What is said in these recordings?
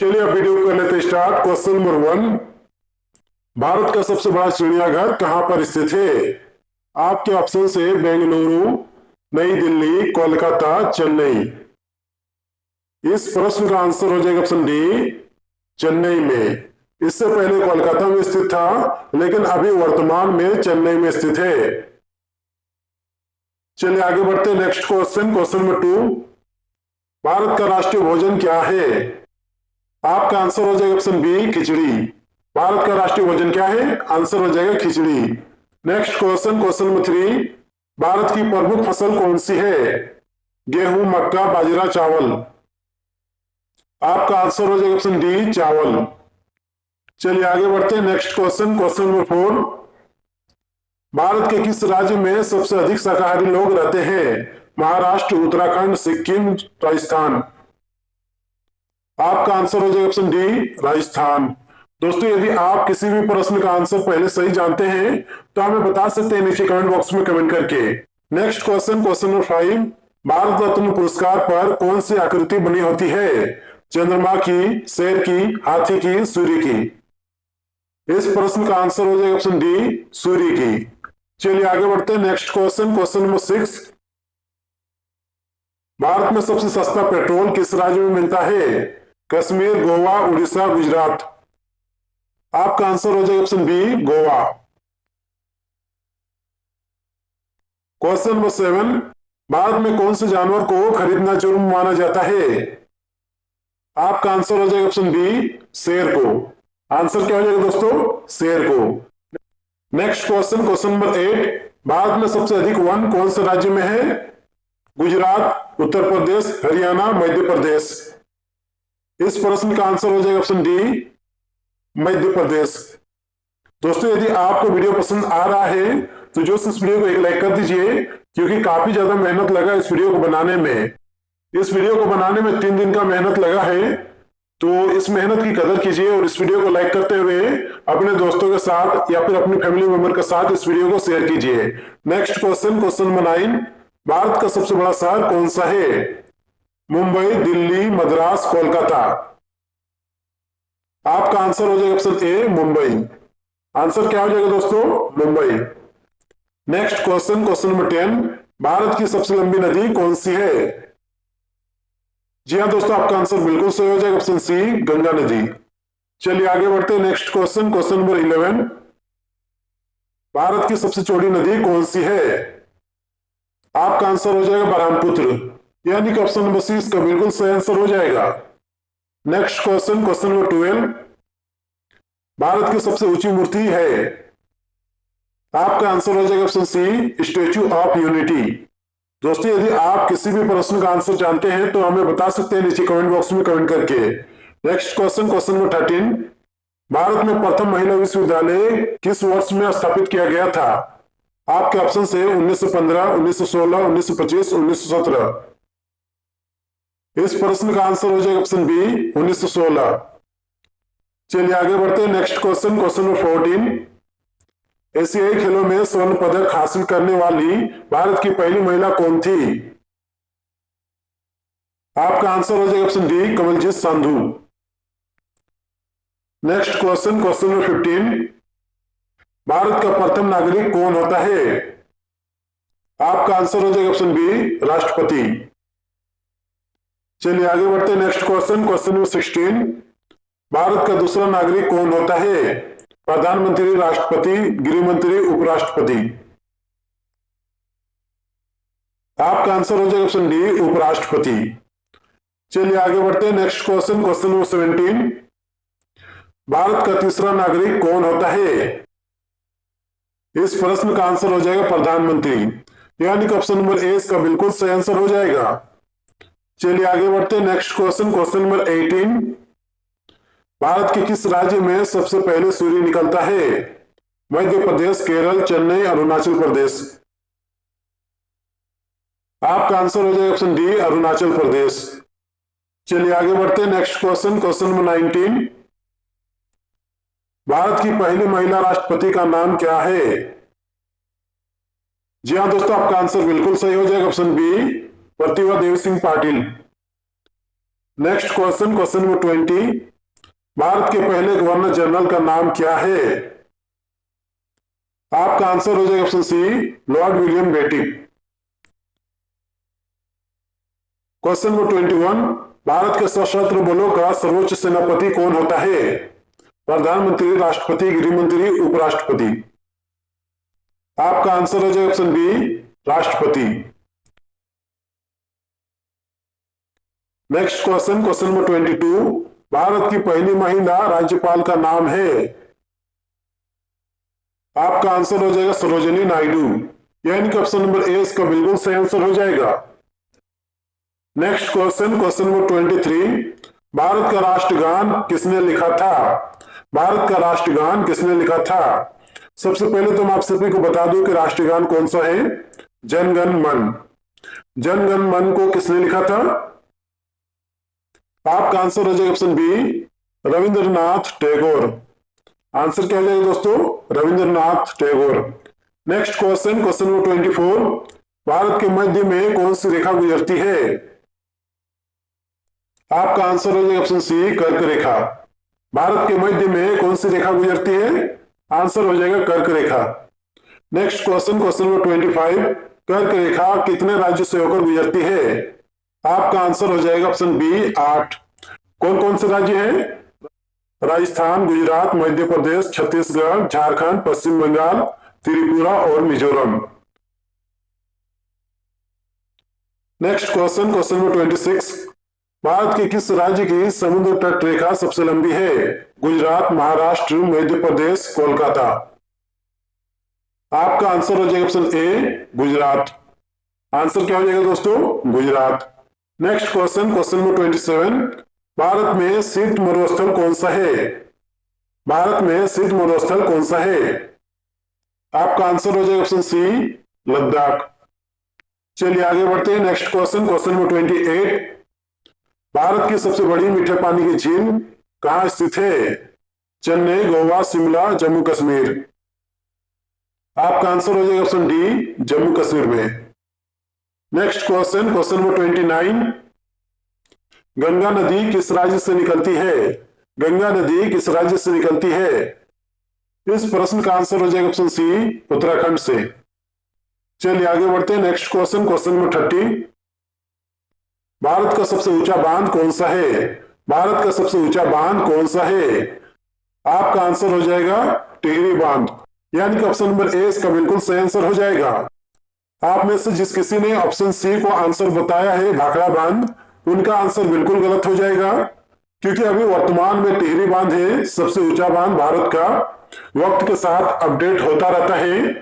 चलिए अब वीडियो कर लेते हैं स्टार्ट। क्वेश्चन नंबर 1, भारत का सबसे बड़ा चिड़ियाघर कहां पर स्थित है? आपके ऑप्शन है बेंगलुरु, नई दिल्ली, कोलकाता, चेन्नई। इस प्रश्न का आंसर हो जाएगा ऑप्शन डी, चेन्नई में। इससे पहले कोलकाता में स्थित था, लेकिन अभी वर्तमान में चेन्नई में स्थित है। चलिए आगे बढ़ते हैं next question. Question number 2, Bharat का राष्ट्रीय भोजन क्या है? आपका आंसर हो जाएगा ऑप्शन बी, खिचड़ी। भारत का राष्ट्रीय भोजन क्या है? आंसर हो जाएगा khichdi. Next question, question number 3, Bharat की प्रमुख फसल कौन सी है? गेहूं, मक्का, बाजरा, चावल। आपका आंसर हो जाएगा ऑप्शन डी, चावल। चलिए आगे बढ़ते हैं next question. Question number 4, Bharat के किस राज्य में सबसे अधिक शाकाहारी लोग रहते हैं? महाराष्ट्र, उत्तराखंड, सिक्किम, राजस्थान। आपका आंसर हो जाएगा ऑप्शन डी, राजस्थान। दोस्तों यदि आप किसी भी प्रश्न का आंसर पहले सही जानते हैं तो हमें बता सकते हैं नीचे कमेंट बॉक्स में कमेंट करके। Next question, question number 5, Bharat Ratna पुरस्कार पर कौन सी आकृति बनी होती है? चंद्रमा की, शेर की, हाथी की, सूर्य की। इस प्रश्न का आंसर हो जाएगा ऑप्शन डी, सूर्य की। चलिए आगे बढ़ते हैं next question. Question number 6, Bharat में सबसे सस्ता पेट्रोल किस राज्य में मिलता है? कश्मीर, गोवा, उड़ीसा, गुजरात। आपका आंसर हो जाएगा option B, Goa. Question number 7, Bharat में कौन से जानवर को खरीदना जुर्म माना जाता है? आपका आंसर हो जाएगा ऑप्शन बी, शेर को। आंसर क्या हो जाएगा दोस्तों? शेर को। Next question, question number 8, Bharat में सबसे अधिक वन कौन से राज्य में है? गुजरात, उत्तर प्रदेश, हरियाणा, मध्य प्रदेश। इस प्रश्न का आंसर हो जाएगा ऑप्शन डी, मध्य प्रदेश। दोस्तों यदि आपको वीडियो पसंद आ रहा है तो जो इस वीडियो को एक लाइक कर दीजिए, क्योंकि काफी ज्यादा मेहनत लगा इस वीडियो को बनाने में। इस वीडियो को बनाने में 3 दिन का मेहनत लगा है, तो इस मेहनत की कदर कीजिए और इस वीडियो को लाइक करते हुए अपने दोस्तों के साथ या फिर अपनी फैमिली मेंबर के साथ इस वीडियो को शेयर कीजिए। Next question, question number 9, Bharat का सबसे बड़ा शहर कौन सा है? मुंबई, दिल्ली, मद्रास, कोलकाता। आपका आंसर हो जाएगा ऑप्शन ए, मुंबई। आंसर क्या हो जाएगा दोस्तों? Mumbai. Next question, question number 10, Bharat की सबसे लंबी नदी कौन सी है? जी हाँ दोस्तों, आपका आंसर बिल्कुल सही हो जाएगा ऑप्शन सी, गंगा नदी। चलिए आगे बढ़ते हैं next question, question number 11, Bharat की सबसे चौड़ी नदी कौन सी है? आपका आंसर हो जाएगा ब्रह्मपुत्र, यानी कि ऑप्शन नंबर सी इसका बिल्कुल सही आंसर हो जाएगा। Next question, question number 12, Bharat की सबसे ऊंची मूर्ति है? आपका आंसर हो जाएगा option C, Statue of Unity. दोस्तों यदि आप किसी भी प्रश्न का आंसर जानते हैं तो हमें बता सकते हैं नीचे कमेंट बॉक्स में कमेंट करके। Next question, question number 13, Bharat में प्रथम महिला विश्वविद्यालय किस वर्ष में स्थापित किया गया था? आपके ऑप्शन है 1915, 1916, 1925, 1917। इस प्रश्न का आंसर हो जाएगा ऑप्शन बी, 1916। चलिए आगे बढ़ते हैं नेक्स्ट क्वेश्चन, क्वेश्चन नंबर 14, एशियाई खेलों में स्वर्ण पदक हासिल करने वाली भारत की पहली महिला कौन थी? आपका आंसर हो जाएगा option D, Kamaljeet Sandhu. Next question, question number 15, Bharat का प्रथम नागरिक कौन होता है? आपका आंसर हो जाएगा ऑप्शन बी, राष्ट्रपति। चलिए आगे बढ़ते हैं next question, question number 16, Bharat का दूसरा नागरिक कौन होता है? प्रधानमंत्री, राष्ट्रपति, गृह मंत्री, उपराष्ट्रपति। आपका आंसर हो जाएगा ऑप्शन डी, उपराष्ट्रपति। चलिए आगे बढ़ते हैं next question, question number 17, Bharat का तीसरा नागरिक कौन होता है? इस प्रश्न का आंसर हो जाएगा प्रधानमंत्री, यानी कि ऑप्शन नंबर ए इसका बिल्कुल सही आंसर हो जाएगा। चलिए आगे बढ़ते हैं next question, question number 18, Bharat के किस राज्य में सबसे पहले सूर्य निकलता है? मध्य प्रदेश, केरल, चेन्नई, अरुणाचल प्रदेश। आपका आंसर हो जाएगा ऑप्शन डी, अरुणाचल प्रदेश। चलिए आगे बढ़ते हैं next question, question number 19, Bharat की पहली महिला राष्ट्रपति का नाम क्या है? जी हाँ दोस्तों, आपका आंसर बिल्कुल सही हो जाएगा option B, Pratibha Devi Singh Patil. Next question, question number 20, Bharat के पहले गवर्नर जनरल का नाम क्या है? आपका आंसर हो जाएगा option C, Lord William Bentinck. Question number 21, Bharat के सशस्त्र बलों का सर्वोच्च सेनापति कौन होता है? प्रधानमंत्री, राष्ट्रपति, गृह मंत्री, उपराष्ट्रपति। आपका आंसर हो जाएगा ऑप्शन बी, राष्ट्रपति। Next question, question number 22, Bharat की पहली महिला राज्यपाल का नाम है? आपका आंसर हो जाएगा सरोजिनी नायडू, यानी कि ऑप्शन नंबर ए इसका बिल्कुल सही आंसर हो जाएगा। Next question, question number 23, Bharat का राष्ट्रगान किसने लिखा था? भारत का राष्ट्रगान किसने लिखा था? सबसे पहले तो मैं आप सभी को बता दूं कि राष्ट्रगान कौन सा है, जन गण मन। जन गण मन को किसने लिखा था? आपका आंसर हो जाएगा option B, Rabindranath Tagore. Answer क्या हो जाएगा दोस्तों, Rabindranath Tagore. Next question, question number 24, Bharat के मध्य में कौन सी रेखा गुजरती है? आपका आंसर हो जाएगा ऑप्शन सी, कर्क रेखा। भारत के मध्य में कौन सी रेखा गुजरती है? आंसर हो जाएगा कर्क रेखा। नेक्स्ट क्वेश्चन, क्वेश्चन नंबर 25, कर्क रेखा कितने राज्यों से होकर गुजरती है? आपका आंसर हो जाएगा ऑप्शन बी, 8। कौन कौन से राज्य हैं? राजस्थान, गुजरात, मध्य प्रदेश, छत्तीसगढ़, झारखंड, पश्चिम बंगाल, त्रिपुरा और Mizoram. Next question, question number 26, Bharat के किस राज्य की समुद्र तट रेखा सबसे लंबी है? गुजरात, महाराष्ट्र, मध्य प्रदेश, कोलकाता। आपका आंसर हो जाएगा ऑप्शन ए, गुजरात। आंसर क्या हो जाएगा दोस्तों, Gujarat. Next question, question number 27, Bharat में शीत मरुस्थल कौन सा है? भारत में शीत मरुस्थल कौन सा है? आपका आंसर हो जाएगा ऑप्शन सी, लद्दाख। चलिए आगे बढ़ते हैं। Next question, question number 28, Bharat की सबसे बड़ी मीठे पानी की झील कहां स्थित है? चेन्नई, गोवा, शिमला, जम्मू कश्मीर। आपका आंसर हो जाएगा ऑप्शन डी, जम्मू कश्मीर में। Next question, question number 29, Ganga नदी किस राज्य से निकलती है? गंगा नदी किस राज्य से निकलती है? इस प्रश्न का आंसर हो जाएगा ऑप्शन सी, उत्तराखंड से। चलिए आगे बढ़ते हैं। Next question, question number 30, Bharat का सबसे ऊंचा बांध कौन सा है? भारत का सबसे ऊंचा बांध कौन सा है? आपका आंसर हो जाएगा टिहरी बांध, यानी कि ऑप्शन नंबर ए इसका बिल्कुल सही आंसर हो जाएगा। आप में से जिस किसी ने ऑप्शन सी को आंसर बताया है भाखड़ा बांध, उनका आंसर बिल्कुल गलत हो जाएगा, क्योंकि अभी वर्तमान में टिहरी बांध है सबसे ऊंचा बांध भारत का। वक्त के साथ अपडेट होता रहता है,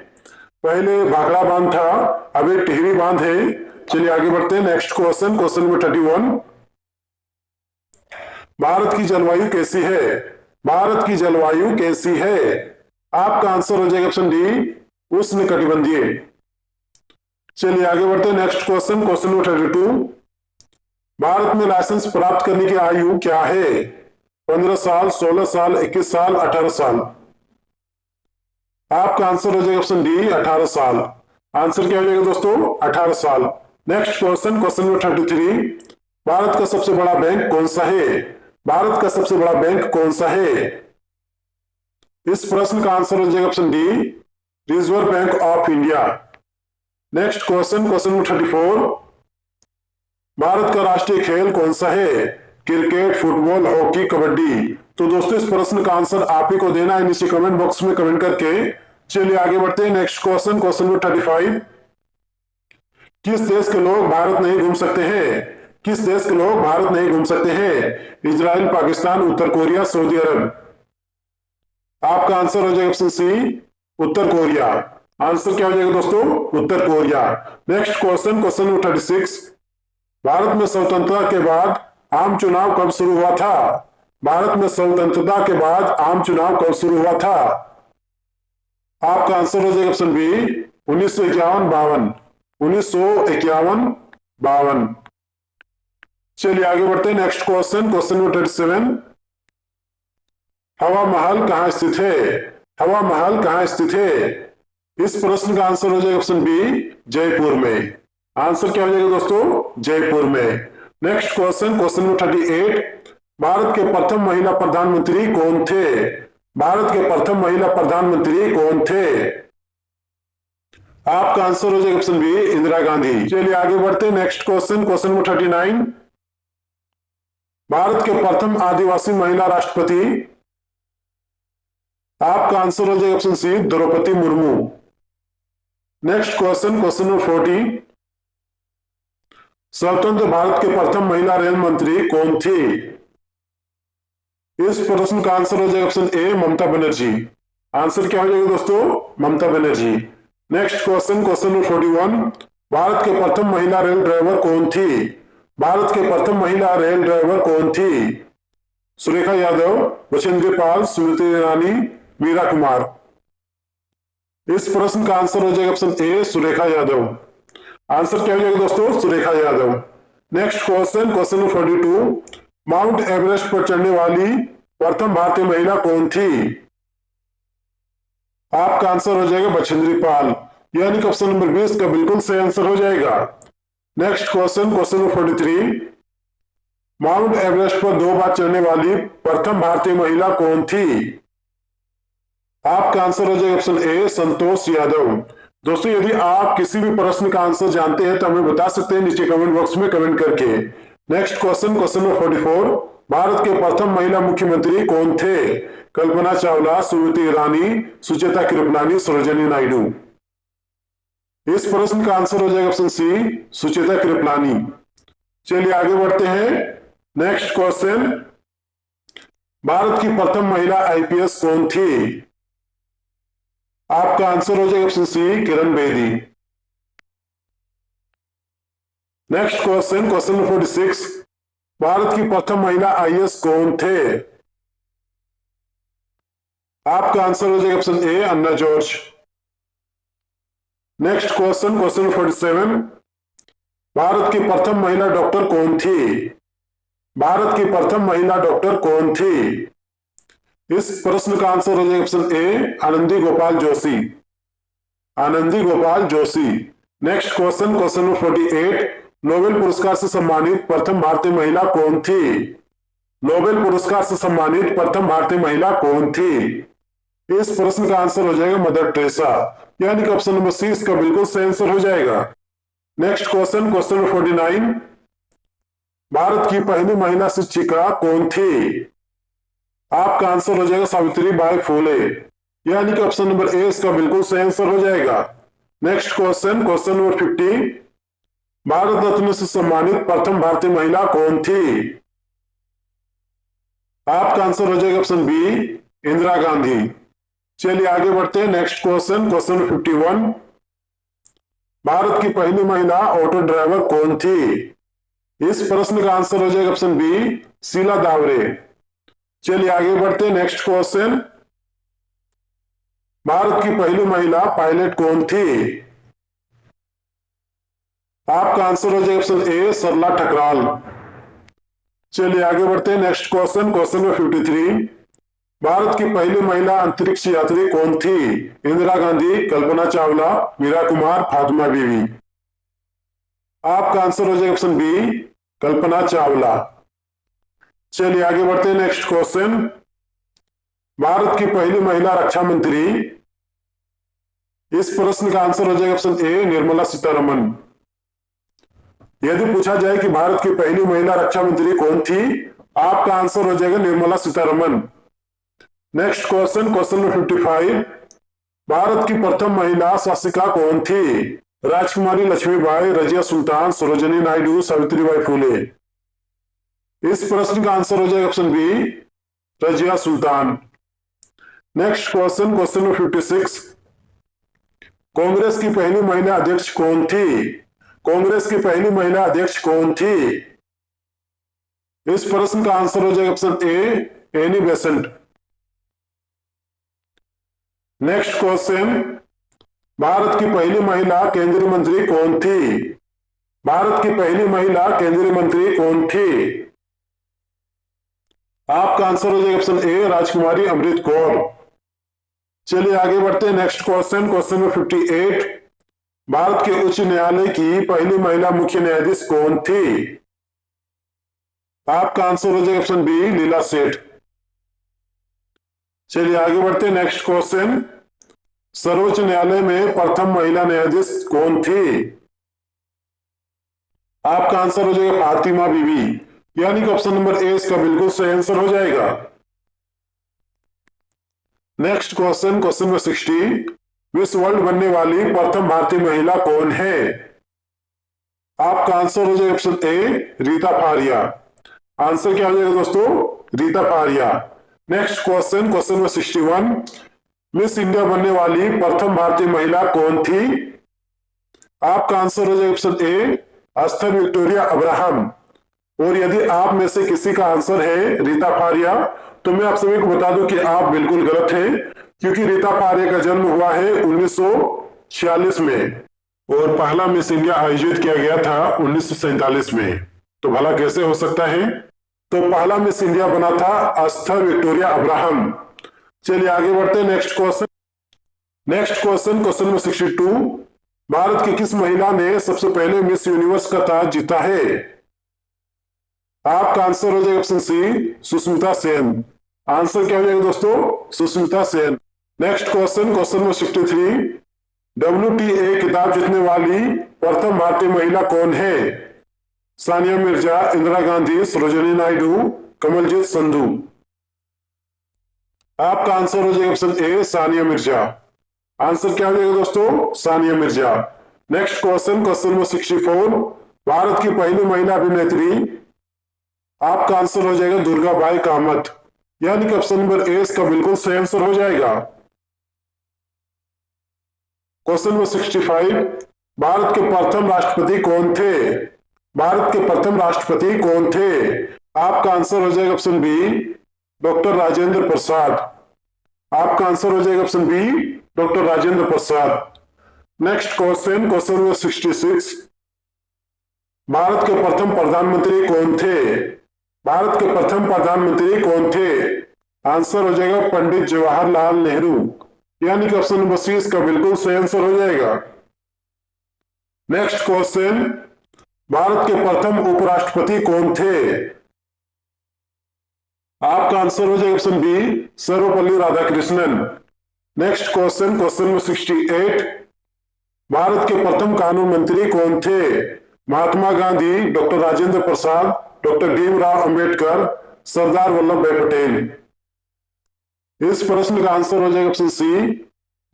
पहले भाखड़ा बांध था, अभी टिहरी बांध है। चलिए आगे बढ़ते हैं। Next question, question number 31, Bharat की जलवायु कैसी है? भारत की जलवायु कैसी है? आपका आंसर हो जाएगा ऑप्शन डी, उष्णकटिबंधीय। चलिए आगे बढ़ते हैं। Next question, question number 32, Bharat में लाइसेंस प्राप्त करने की आयु क्या है? 15 साल, 16 साल, 21 साल, 18 साल। आपका आंसर हो जाएगा ऑप्शन डी, 18 साल। आंसर क्या हो जाएगा दोस्तों, 18 साल। Next question, question number 33, Bharat का सबसे बड़ा बैंक कौन सा है? भारत का सबसे बड़ा बैंक कौन सा है? इस प्रश्न का आंसर हो जाएगा option D, reserve bank of India. Next question, question number 34, Bharat का राष्ट्रीय खेल कौन सा है? Cricket, football, hockey, kabaddi. तो दोस्तों इस प्रश्न का आंसर आप ही को देना है नीचे कमेंट बॉक्स में कमेंट करके। चलिए आगे बढ़ते हैं। नेक्स्ट क्वेश्चन, क्वेश्चन नंबर 35, किस देश के लोग भारत नहीं घूम सकते हैं? किस देश के लोग भारत नहीं घूम सकते हैं? इजराइल, पाकिस्तान, उत्तर कोरिया, सऊदी अरब। आपका आंसर हो जाएगा ऑप्शन सी, उत्तर कोरिया। आंसर क्या हो जाएगा दोस्तों, उत्तर Korea. Next question, question number 36, Bharat में स्वतंत्रता के बाद आम चुनाव कब शुरू हुआ था? भारत में स्वतंत्रता के बाद आम चुनाव कब शुरू हुआ था? आपका आंसर हो जाएगा ऑप्शन बी, 1951-52। 1951-52। चलिए आगे बढ़ते हैं। नेक्स्ट क्वेश्चन, क्वेश्चन नंबर 37, हवा महल कहां स्थित है? हवा महल कहां स्थित है? इस प्रश्न का आंसर हो जाएगा ऑप्शन बी, जयपुर में। आंसर क्या हो जाएगा दोस्तों, जयपुर में। Next question, question number 38, Bharat के प्रथम महिला प्रधानमंत्री कौन थे? भारत के प्रथम महिला प्रधानमंत्री कौन थे? आपका आंसर हो जाएगा ऑप्शन बी, इंदिरा गांधी। चलिए आगे बढ़ते, next question, question number 39। Bharat के प्रथम आदिवासी महिला राष्ट्रपति, आपका आंसर हो जाएगा option C, Draupadi Murmu. Next question, question number 40। स्वतंत्र भारत के प्रथम महिला रेल मंत्री कौन थी? इस प्रश्न का आंसर हो जाएगा option A, Mamata Banerjee. Answer क्या हो जाएगा दोस्तों? Mamata Banerjee. Next question, question number 41। Bharat के प्रथम महिला रेल ड्राइवर कौन थी? भारत के प्रथम महिला रेल ड्राइवर कौन थी? सुरेखा यादव, बछेंद्री पाल, स्मृति ईरानी, मीरा कुमार। इस प्रश्न का आंसर हो जाएगा ऑप्शन ए, सुरेखा यादव। आंसर क्या हो जाएगा दोस्तों? Surekha Yadav. Next question, question number 42। Mount Everest पर चढ़ने वाली प्रथम भारतीय महिला कौन थी? आपका आंसर हो जाएगा बछेंद्री पाल, यानी कि ऑप्शन नंबर 20 का बिल्कुल सही आंसर हो जाएगा। Next question, question number 43। Mount Everest पर 2 बार चढ़ने वाली प्रथम भारतीय महिला कौन थी? आपका आंसर हो जाएगा ऑप्शन ए, संतोष यादव। दोस्तों यदि आप किसी भी प्रश्न का आंसर जानते हैं तो हमें बता सकते हैं नीचे कमेंट बॉक्स में कमेंट करके। Next question, question number 44। Bharat के प्रथम महिला मुख्यमंत्री कौन थे? कल्पना चावला, स्मृति ईरानी, सुचेता कृपलानी, सरोजिनी नायडू। इस प्रश्न का आंसर हो जाएगा ऑप्शन सी, सुचेता कृपलानी। चलिए आगे बढ़ते हैं, नेक्स्ट क्वेश्चन। भारत की प्रथम महिला आईपीएस कौन थी? आपका आंसर हो जाएगा option C, Kiran Bedi. Next question, question number 46। Bharat की प्रथम महिला आईएएस कौन थे? आपका आंसर हो जाएगा ऑप्शन ए, अन्ना George. Next question, question number 47। Bharat की प्रथम महिला डॉक्टर कौन थी? भारत की प्रथम महिला डॉक्टर कौन थी? इस प्रश्न का आंसर हो जाएगा ऑप्शन ए, Anandi Gopal Joshi. Anandi Gopal Joshi. Next question, question number 48। Nobel पुरस्कार से सम्मानित प्रथम भारतीय महिला कौन थी? नोबेल पुरस्कार से सम्मानित प्रथम भारतीय महिला कौन थी? इस प्रश्न का आंसर हो जाएगा मदर टेरेसा, यानी कि ऑप्शन नंबर सी इसका बिल्कुल सही आंसर हो जाएगा। Next question, question number 49। Bharat की पहली महिला शिक्षिका कौन थी? आपका आंसर हो जाएगा सावित्री बाई फुले, यानी कि ऑप्शन नंबर ए इसका बिल्कुल सही आंसर हो जाएगा। Next question, question number 50। Bharat Ratna से सम्मानित प्रथम भारतीय महिला कौन थी? आपका आंसर हो जाएगा ऑप्शन बी, इंदिरा गांधी। चलिए आगे बढ़ते हैं, next question, question number 51। Bharat की पहली महिला ऑटो ड्राइवर कौन थी? इस प्रश्न का आंसर हो जाएगा ऑप्शन बी, शीला दावरे। चलिए आगे बढ़ते हैं, नेक्स्ट क्वेश्चन। भारत की पहली महिला पायलट कौन थी? आपका आंसर हो जाएगा ऑप्शन ए, सरला ठकराल। चलिए आगे बढ़ते हैं, next question, question number 53। Bharat की पहली महिला अंतरिक्ष यात्री कौन थी? इंदिरा गांधी, कल्पना चावला, मीरा कुमार, फातिमा बीवी। आपका आंसर हो जाएगा ऑप्शन बी, कल्पना चावला। चलिए आगे बढ़ते हैं, नेक्स्ट क्वेश्चन। भारत की पहली महिला रक्षा मंत्री, इस प्रश्न का आंसर हो जाएगा ऑप्शन ए, निर्मला सीतारमण। यदि पूछा जाए कि भारत की पहली महिला रक्षा मंत्री कौन थी, आपका आंसर हो जाएगा Nirmala Sitharaman. Next question, question number 55। Bharat की प्रथम महिला शासिका कौन थी? राजकुमारी लक्ष्मीबाई, रजिया सुल्तान, सरोजिनी नायडू, सावित्रीबाई फुले। इस प्रश्न का आंसर हो जाएगा option B, Razia Sultan. Next question, question number 56। Congress की पहली महिला अध्यक्ष कौन थी? कांग्रेस की पहली महिला अध्यक्ष कौन थी? इस प्रश्न का आंसर हो जाएगा ऑप्शन ए, Annie Besant. Next question. Bharat की पहली महिला केंद्रीय मंत्री कौन थी? भारत की पहली महिला केंद्रीय मंत्री कौन थी? आपका आंसर हो जाएगा ऑप्शन ए, राजकुमारी अमृत कौर। चलिए आगे बढ़ते हैं, next question, question number 58। Bharat के उच्च न्यायालय की पहली महिला मुख्य न्यायाधीश कौन थी? आपका आंसर हो जाएगा ऑप्शन बी, लीला सेठ। चलिए आगे बढ़ते हैं। नेक्स्ट क्वेश्चन, सर्वोच्च न्यायालय में प्रथम महिला न्यायाधीश कौन थी? आपका आंसर हो जाएगा फातिमा बीबी, यानी कि ऑप्शन नंबर ए इसका बिल्कुल सही आंसर हो जाएगा। Next question, question number 60, miss world बनने वाली प्रथम भारतीय महिला कौन है? आपका आंसर हो जाएगा ऑप्शन ए, रीता फारिया। आंसर क्या हो जाएगा दोस्तों? Reita Faria. Next question, question number 61, miss India बनने वाली प्रथम भारतीय महिला कौन थी? आपका आंसर हो जाएगा ऑप्शन ए, एस्थर विक्टोरिया अब्राहम। और यदि आप में से किसी का आंसर है रीता फारिया, तो मैं आप सभी को बता दूं कि आप बिल्कुल गलत हैं, क्योंकि रीता फारिया का जन्म हुआ है 1946 में और पहला मिस इंडिया आयोजित किया गया था 1947 में। तो भला कैसे हो सकता है? तो पहला मिस इंडिया बना था एस्थर विक्टोरिया अब्राहम। चलिए आगे बढ़ते हैं। Next question, question number 62, Bharat की किस महिला ने सबसे पहले मिस यूनिवर्स का ताज जीता है? आपका आंसर हो जाएगा option C, Sushmita Sen. Answer क्या हो जाएगा दोस्तों? Sushmita Sen. Next question, question number 63, WTA खिताब जीतने वाली प्रथम भारतीय महिला कौन है? सानिया मिर्जा, इंदिरा गांधी, सरोजिनी नायडू, कमलजीत संधू। आपका आंसर हो जाएगा ऑप्शन ए, सानिया मिर्जा। आंसर क्या हो जाएगा दोस्तों? Sania Mirza. Next question, question number 64, Bharat की पहली महिला अभिनेत्री। आपका आंसर हो जाएगा दुर्गाबाई कामत, यानी कि ऑप्शन नंबर ए इसका बिल्कुल सही आंसर हो जाएगा। क्वेश्चन नंबर 65, भारत के प्रथम राष्ट्रपति कौन थे? भारत के प्रथम राष्ट्रपति कौन थे? आपका आंसर हो जाएगा option B, doctor Rajendra Prasad. आपका आंसर हो जाएगा option B, doctor Rajendra Prasad. Next question, question number 66, Bharat के प्रथम प्रधानमंत्री कौन थे? भारत के प्रथम प्रधानमंत्री कौन थे? आंसर हो जाएगा पंडित जवाहरलाल नेहरू, यानी कि ऑप्शन नंबर सी इसका बिल्कुल सही आंसर हो जाएगा। नेक्स्ट क्वेश्चन, भारत के प्रथम उपराष्ट्रपति कौन थे? आपका आंसर हो जाएगा option B, Sarvepalli Radhakrishnan. Next question, question number 68, Bharat के प्रथम कानून मंत्री कौन थे? Mahatma Gandhi, doctor Rajendra Prasad, doctor Bhimrao Ambedkar, Sardar Vallabhbhai Patel. इस प्रश्न का आंसर हो जाएगा option C,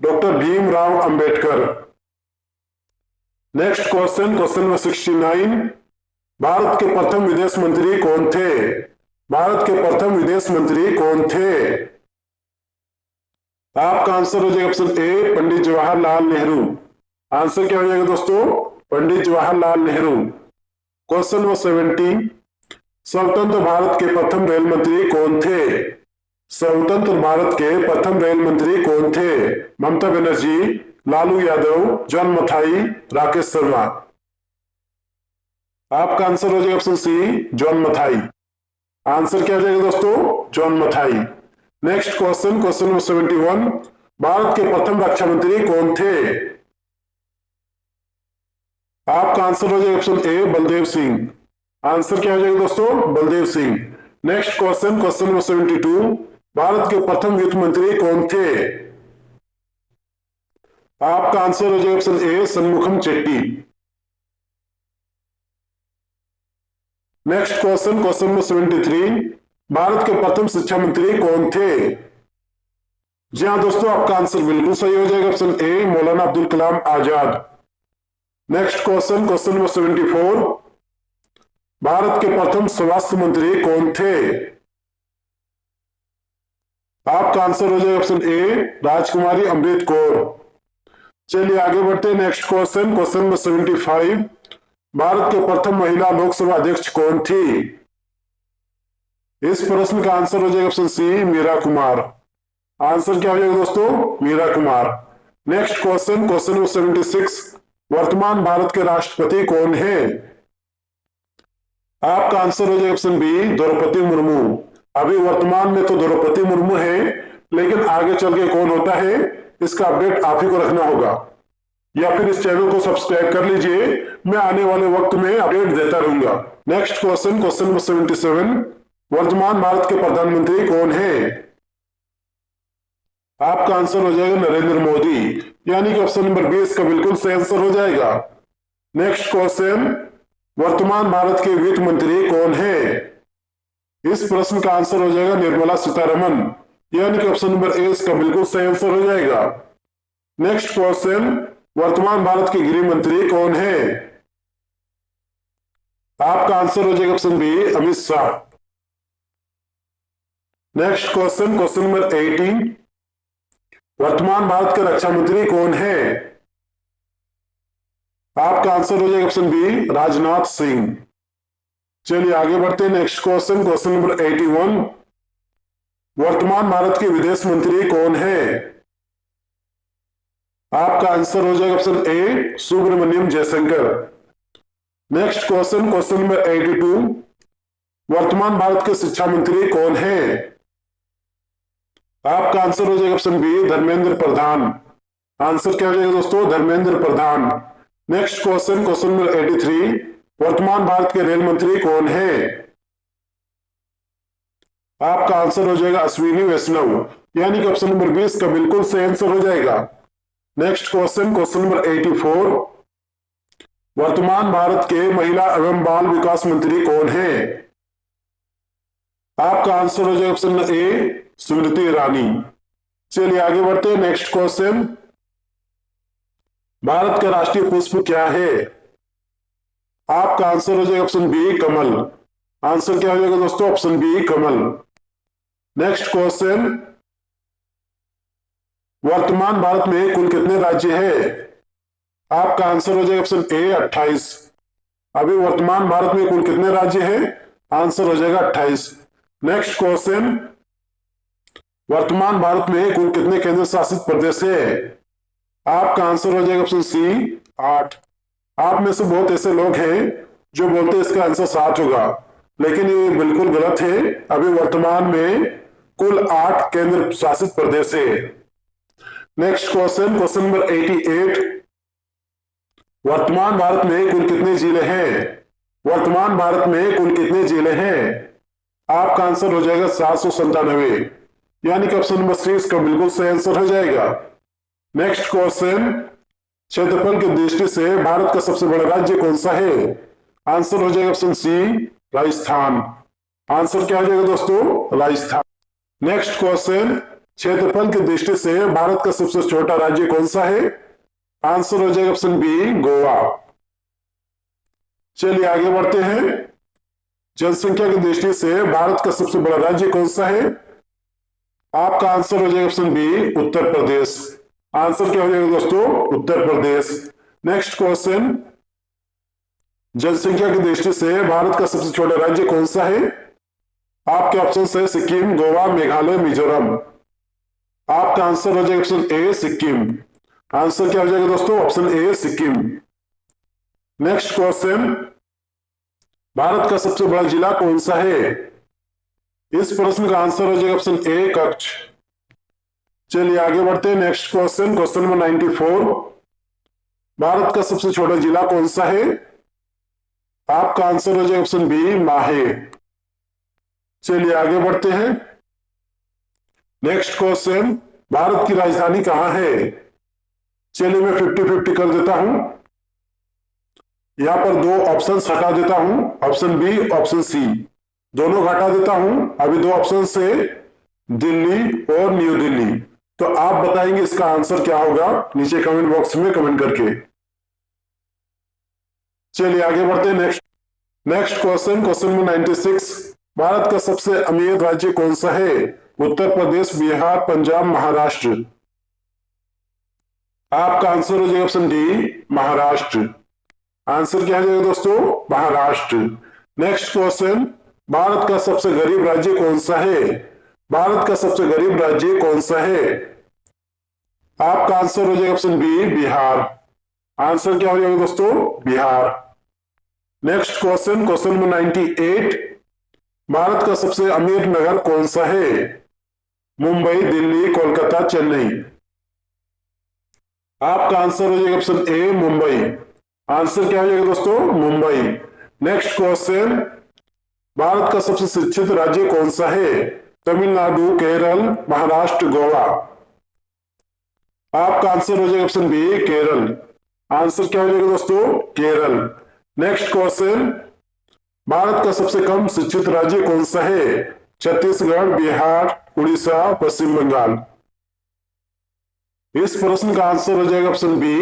doctor Bhimrao Ambedkar. Next question, question number 69, Bharat के प्रथम विदेश मंत्री कौन थे? भारत के प्रथम विदेश मंत्री कौन थे? आपका आंसर हो जाएगा ऑप्शन ए, पंडित जवाहरलाल नेहरू। आंसर क्या हो जाएगा दोस्तों? पंडित जवाहरलाल नेहरू। क्वेश्चन नंबर 70, स्वतंत्र भारत के प्रथम रेल मंत्री कौन थे? स्वतंत्र भारत के प्रथम रेल मंत्री कौन थे? ममता बनर्जी, लालू यादव, जॉन मथाई, राकेश शर्मा। आपका आंसर हो जाएगा option C, John Mathai. Answer क्या हो जाएगा दोस्तों? John Mathai. Next question, question number 71, Bharat के प्रथम रक्षा मंत्री कौन थे? आपका आंसर हो जाएगा ऑप्शन ए, बलदेव सिंह। आंसर क्या हो जाएगा दोस्तों? Baldev Singh. Next question, question number 72, Bharat के प्रथम वित्त मंत्री कौन थे? आपका आंसर हो जाएगा ऑप्शन ए, Shanmukham Chetty. Next question, question number 73, Bharat के प्रथम शिक्षा मंत्री कौन थे? जी हाँ दोस्तों, आपका आंसर बिल्कुल सही हो जाएगा option A, Maulana Abdul Kalam Azad. Next question, question number 74, Bharat के प्रथम स्वास्थ्य मंत्री कौन थे? आपका आंसर हो जाएगा ऑप्शन ए, राजकुमारी अमृत कौर। चलिए आगे बढ़ते हैं। Next question, question number 75, Bharat के प्रथम महिला लोकसभा अध्यक्ष कौन थी? इस प्रश्न का आंसर हो जाएगा option C, Meera Kumar. Answer क्या हो जाएगा दोस्तों? Meera Kumar. Next question, question number 76, वर्तमान भारत के राष्ट्रपति कौन है? आपका आंसर हो जाएगा ऑप्शन बी, द्रौपदी मुर्मू। अभी वर्तमान में तो द्रौपदी मुर्मू है, लेकिन आगे चल के कौन होता है इसका अपडेट आप ही को रखना होगा। या फिर इस चैनल को सब्सक्राइब कर लीजिए, मैं आने वाले वक्त में अपडेट देता रहूंगा। नेक्स्ट क्वेश्चन, क्वेश्चन नंबर 77, वर्तमान भारत के प्रधानमंत्री कौन है? आपका आंसर हो जाएगा नरेंद्र मोदी, यानी कि ऑप्शन नंबर 20 का बिल्कुल सही आंसर हो जाएगा। नेक्स्ट क्वेश्चन, वर्तमान भारत के वित्त मंत्री कौन है? इस प्रश्न का आंसर हो जाएगा निर्मला सीतारमण, यानी कि ऑप्शन नंबर ए इसका बिल्कुल सही आंसर हो जाएगा। नेक्स्ट क्वेश्चन, वर्तमान भारत के गृह मंत्री कौन है? आपका आंसर हो जाएगा option B Amit Shah. Next question, question number 18, वर्तमान भारत का रक्षा मंत्री कौन है? आपका आंसर हो जाएगा ऑप्शन बी राजनाथ सिंह। चलिए आगे बढ़ते हैं। नेक्स्ट क्वेश्चन, क्वेश्चन नंबर 81, वर्तमान भारत के विदेश मंत्री कौन है? आपका आंसर हो जाएगा option A Subrahmanyam Jaishankar. Next question, question number 82, वर्तमान भारत के शिक्षा मंत्री कौन है? आपका आंसर हो जाएगा option B Dharmendra Pradhan. Answer क्या हो जाएगा दोस्तों? Dharmendra Pradhan. Next question, question number 83, वर्तमान भारत के रेल मंत्री कौन है? आपका आंसर हो जाएगा अश्विनी वैष्णव, यानी कि ऑप्शन नंबर 20 का बिल्कुल सही आंसर हो जाएगा। नेक्स्ट क्वेश्चन, क्वेश्चन नंबर 84, वर्तमान भारत के महिला एवं बाल विकास मंत्री कौन है? आपका आंसर हो जाएगा ऑप्शन ए स्मृति ईरानी। चलिए आगे बढ़ते हैं। नेक्स्ट क्वेश्चन, भारत का राष्ट्रीय पुष्प क्या है? आपका आंसर हो जाएगा ऑप्शन बी कमल। आंसर क्या हो जाएगा दोस्तों? ऑप्शन बी कमल। नेक्स्ट क्वेश्चन, वर्तमान भारत में कुल कितने राज्य हैं? आपका आंसर हो जाएगा ऑप्शन ए 28। अभी वर्तमान भारत में कुल कितने राज्य हैं? आंसर हो जाएगा 28। नेक्स्ट क्वेश्चन, वर्तमान भारत में कुल कितने केंद्र शासित प्रदेश है? आपका आंसर हो जाएगा ऑप्शन सी 8। आप में से बहुत ऐसे लोग हैं जो बोलते हैं इसका आंसर 7 होगा, लेकिन ये बिल्कुल गलत है। अभी वर्तमान में कुल 8 केंद्र शासित प्रदेश है। नेक्स्ट क्वेश्चन, क्वेश्चन नंबर 88, वर्तमान भारत में कुल कितने जिले हैं? वर्तमान भारत में कुल कितने जिले हैं? आपका आंसर हो जाएगा 797, यानी कि ऑप्शन नंबर सी इसका बिल्कुल सही आंसर हो जाएगा। नेक्स्ट क्वेश्चन, क्षेत्रफल की दृष्टि से भारत का सबसे बड़ा राज्य कौन सा है? आंसर हो जाएगा ऑप्शन सी राजस्थान। आंसर क्या हो जाएगा दोस्तों? राजस्थान। नेक्स्ट क्वेश्चन, क्षेत्रफल की दृष्टि से भारत का सबसे छोटा राज्य कौन सा है? आंसर हो जाएगा ऑप्शन बी गोवा। चलिए आगे बढ़ते हैं। जनसंख्या की दृष्टि से भारत का सबसे बड़ा राज्य कौन सा है? आपका आंसर हो जाएगा option B Uttar Pradesh. Answer क्या हो जाएगा दोस्तों? उत्तर प्रदेश। नेक्स्ट क्वेश्चन, जनसंख्या की दृष्टि से भारत का सबसे छोटा राज्य कौन सा है? आपके ऑप्शन है सिक्किम, गोवा, मेघालय, मिजोरम। आपका आंसर हो जाएगा ऑप्शन ए सिक्किम। आंसर क्या हो जाएगा दोस्तों? Option A Sikkim. Next question, Bharat का सबसे बड़ा जिला कौन सा है? इस प्रश्न का आंसर हो जाएगा ऑप्शन ए कच्छ। चलिए आगे बढ़ते हैं। Next question, question number 94, Bharat का सबसे छोटा जिला कौन सा है? आपका आंसर हो जाएगा ऑप्शन बी माहे। चलिए आगे बढ़ते हैं। नेक्स्ट क्वेश्चन, भारत की राजधानी कहां है? चलिए मैं 50-50 कर देता हूं। यहां पर 2 ऑप्शन हटा देता हूं, ऑप्शन बी, ऑप्शन सी, दोनों हटा देता हूं। अभी 2 ऑप्शन से दिल्ली और न्यू दिल्ली। तो आप बताएंगे इसका आंसर क्या होगा नीचे कमेंट बॉक्स में कमेंट करके। चलिए आगे बढ़ते हैं। Next question, question number 96, Bharat का सबसे अमीर राज्य कौन सा है? उत्तर प्रदेश, बिहार, पंजाब, महाराष्ट्र। आपका आंसर हो जाएगा ऑप्शन डी महाराष्ट्र। आंसर क्या हो जाएगा दोस्तों? महाराष्ट्र। नेक्स्ट क्वेश्चन, भारत का सबसे गरीब राज्य कौन सा है? भारत का सबसे गरीब राज्य कौन सा है? आपका आंसर हो जाएगा ऑप्शन बी बिहार। आंसर क्या हो जाएगा दोस्तों? Bihar. Next question, question number 98, Bharat का सबसे अमीर नगर कौन सा है? मुंबई, दिल्ली, कोलकाता, चेन्नई। आपका आंसर हो जाएगा ऑप्शन ए मुंबई। आंसर क्या हो जाएगा दोस्तों? मुंबई। नेक्स्ट क्वेश्चन, भारत का सबसे शिक्षित राज्य कौन सा है? तमिलनाडु, केरल, महाराष्ट्र, गोवा। आपका आंसर हो जाएगा ऑप्शन बी केरल। आंसर क्या हो जाएगा दोस्तों? केरल। नेक्स्ट क्वेश्चन, भारत का सबसे कम शिक्षित राज्य कौन सा है? छत्तीसगढ़, बिहार, उड़ीसा, पश्चिम बंगाल। इस प्रश्न का आंसर हो जाएगा ऑप्शन बी